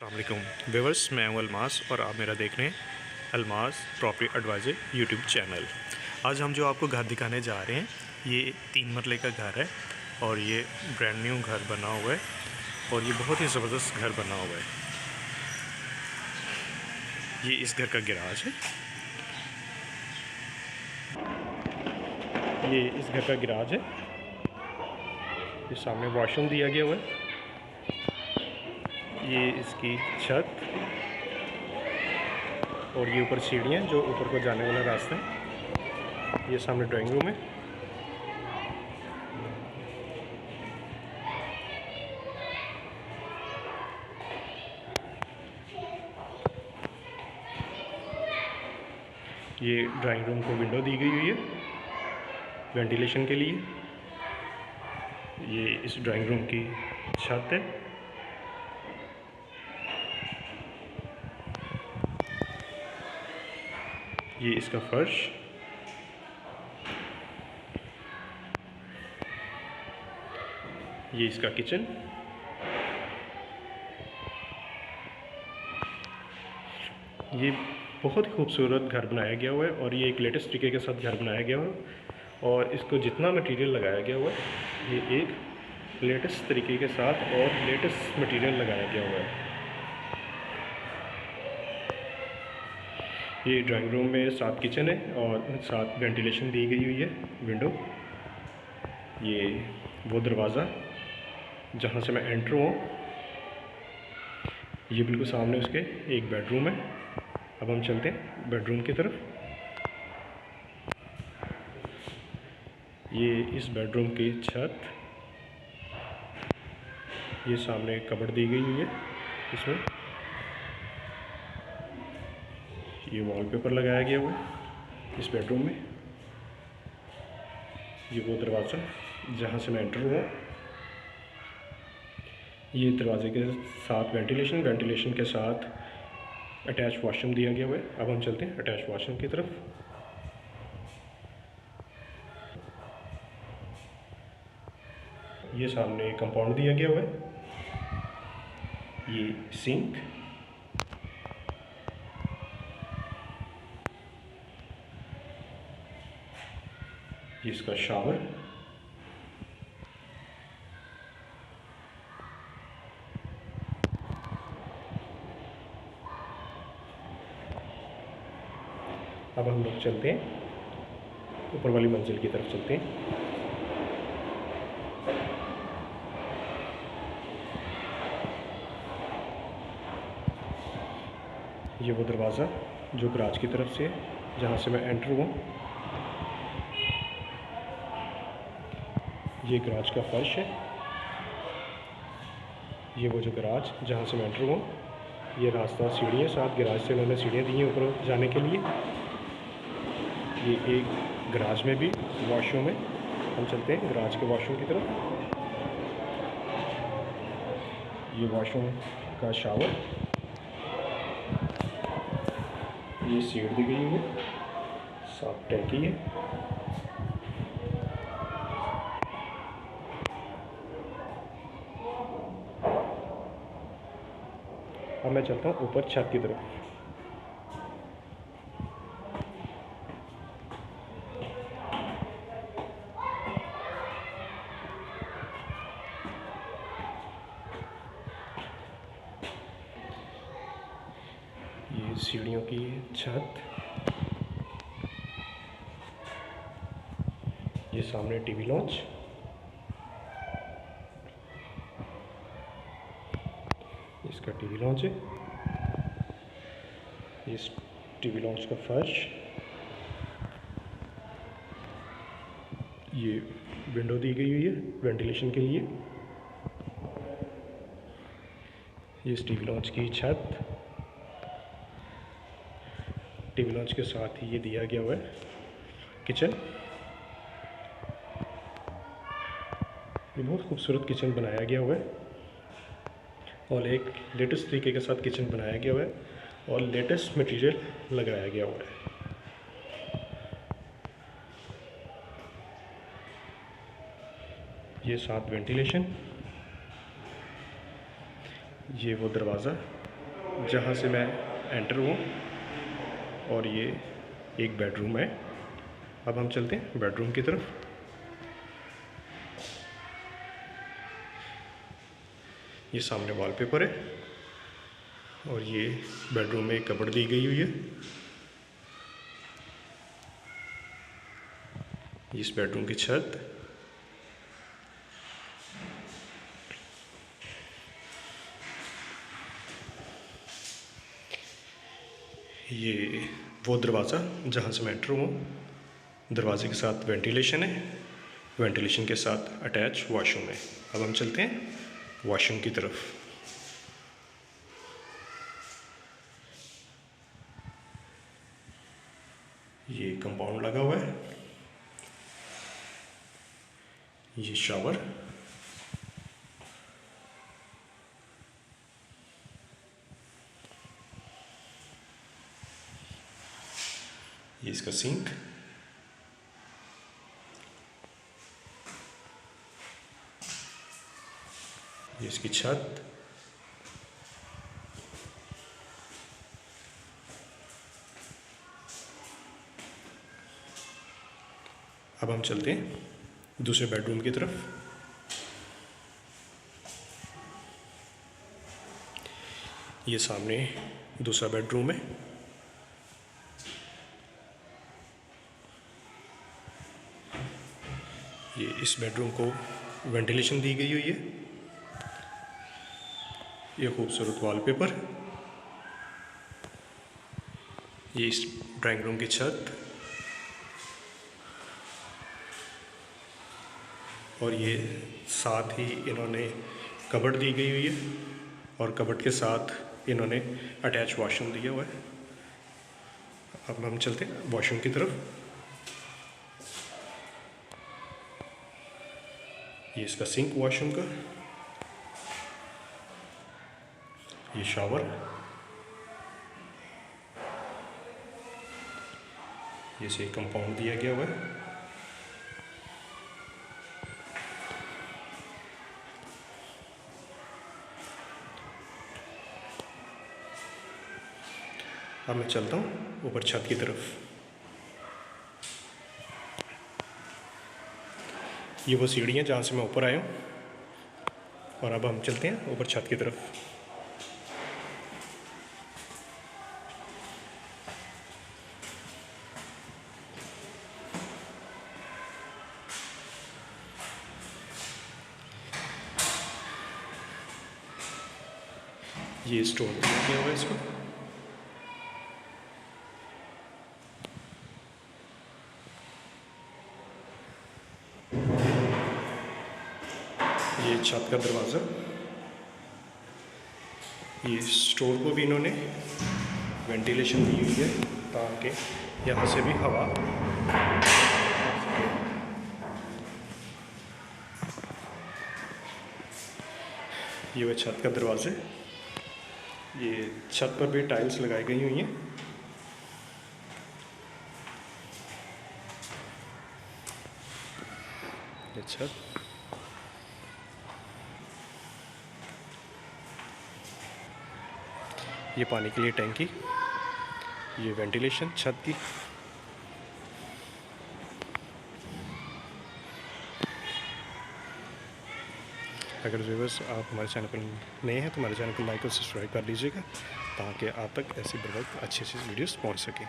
अस्सलामुअलैकुम व्यूअर्स, मैं हूं अलमास और आप मेरा देख रहे हैं Almas property advisor YouTube channel. आज हम जो आपको घर दिखाने जा रहे हैं, ये 3 मरले का घर है और ये ब्रांड न्यू घर बना हुआ है और ये बहुत ही ज़बरदस्त घर बना हुआ है। ये इस घर का गैराज है। ये इस घर का गैराज है। ये सामने वॉशरूम दिया गया हुआ है। ये इसकी छत और ये ऊपर सीढ़ियाँ जो ऊपर को जाने वाला रास्ता है। ये सामने ड्राइंग रूम है। ये ड्राइंग रूम को विंडो दी गई हुई है वेंटिलेशन के लिए। ये इस ड्राइंग रूम की छत है। ये इसका फर्श। ये इसका किचन। ये बहुत ही खूबसूरत घर बनाया गया हुआ है और ये एक लेटेस्ट तरीके के साथ घर बनाया गया हुआ है और इसको जितना मटेरियल लगाया गया हुआ है ये एक लेटेस्ट तरीके के साथ और लेटेस्ट मटेरियल लगाया गया हुआ है। ये ड्राइंग रूम में 7 किचन है और 7 वेंटिलेशन दी गई हुई है विंडो। ये वो दरवाज़ा जहाँ से मैं एंटर हुआ, ये बिल्कुल सामने उसके एक बेडरूम है। अब हम चलते हैं बेडरूम की तरफ। ये इस बेडरूम की छत, ये सामने कबर्ड दी गई हुई है। इसमें ये वॉलपेपर लगाया गया हुआ है इस बेडरूम में। ये वो दरवाज़ा जहाँ से मैं एंटर हुआ, ये दरवाजे के साथ वेंटिलेशन के साथ अटैच वॉशरूम दिया गया हुआ है। अब हम चलते हैं अटैच वॉशरूम की तरफ। ये सामने कंपाउंड दिया गया हुआ है। ये सिंक, ये इसका शावर, अब हम लोग चलते हैं ऊपर वाली मंजिल की तरफ चलते हैं। ये वो दरवाज़ा जो गराज की तरफ से है जहाँ से मैं एंटर हुआ। ये गराज का फर्श है। ये वो जो गराज जहाँ से मैं एंटर हुआ, ये रास्ता सीढ़ियाँ 7 गराज से उन्होंने सीढ़ियाँ दी हैं ऊपर जाने के लिए। ये एक गराज में भी वॉशरूम है। हम चलते हैं गराज के वॉशरूम की तरफ। ये वॉशरूम का शावर, ये सीट दी गई है, साफ टैंकी है। अब मैं चलता हूँ ऊपर छत की तरफ। ये सीढ़ियों की छत, ये सामने टीवी लॉन्च, इसका टीवी लॉन्च है। इस टीवी लॉन्च का फर्श, ये विंडो दी गई हुई है वेंटिलेशन के लिए। ये इस टीवी लॉन्च की छत, टीवी लॉन्च के साथ ही ये दिया गया हुआ है किचन। ये बहुत खूबसूरत किचन बनाया गया हुआ है और एक लेटेस्ट तरीके के साथ किचन बनाया गया हुआ है और लेटेस्ट मटेरियल लगाया गया हुआ है। ये 7 वेंटिलेशन, ये वो दरवाज़ा जहाँ से मैं एंटर हूँ, और ये एक बेडरूम है। अब हम चलते हैं बेडरूम की तरफ। ये सामने वॉलपेपर है, और ये बेडरूम में एक कबर्ड दी गई हुई है। इस बेडरूम की छत, ये वो दरवाज़ा जहाँ से मैं एंटर हुआ। दरवाजे के साथ वेंटिलेशन है, वेंटिलेशन के साथ अटैच वॉशरूम है। अब हम चलते हैं वॉशरूम की तरफ। ये कंपाउंड लगा हुआ है, ये शावर, ये इसका सिंक, ये इसकी छत, अब हम चलते हैं दूसरे बेडरूम की तरफ। ये सामने दूसरा बेडरूम है। ये इस बेडरूम को वेंटिलेशन दी गई हुई है। ये खूबसूरत वॉलपेपर, ये इस ड्राइंग रूम की छत, और ये साथ ही इन्होंने कबर्ड दी गई हुई है, और कबर्ड के साथ इन्होंने अटैच वॉशरूम दिया हुआ है। अब हम चलते हैं वॉशरूम की तरफ। ये इसका सिंक वॉशरूम का, ये शावर, ये से कंपाउंड दिया गया हुआ है। अब मैं चलता हूँ ऊपर छत की तरफ। ये वो सीढ़ी है जहाँ से मैं ऊपर आया हूँ, और अब हम चलते हैं ऊपर छत की तरफ। ये स्टोर किया हुआ है इसको। ये छत का दरवाज़ा, ये स्टोर को भी इन्होंने वेंटिलेशन दी हुई है ताकि यहाँ से भी हवा। ये वह छत का दरवाजे, ये छत पर भी टाइल्स लगाई गई हुई हैं। ये छत, ये पानी के लिए टैंकी, ये वेंटिलेशन छत की। अगर व्यूअर्स आप हमारे चैनल पर नए हैं तो हमारे चैनल को लाइक और सब्सक्राइब कर लीजिएगा ताकि आप तक ऐसी बर वक्त अच्छी वीडियोस पहुंच सकें।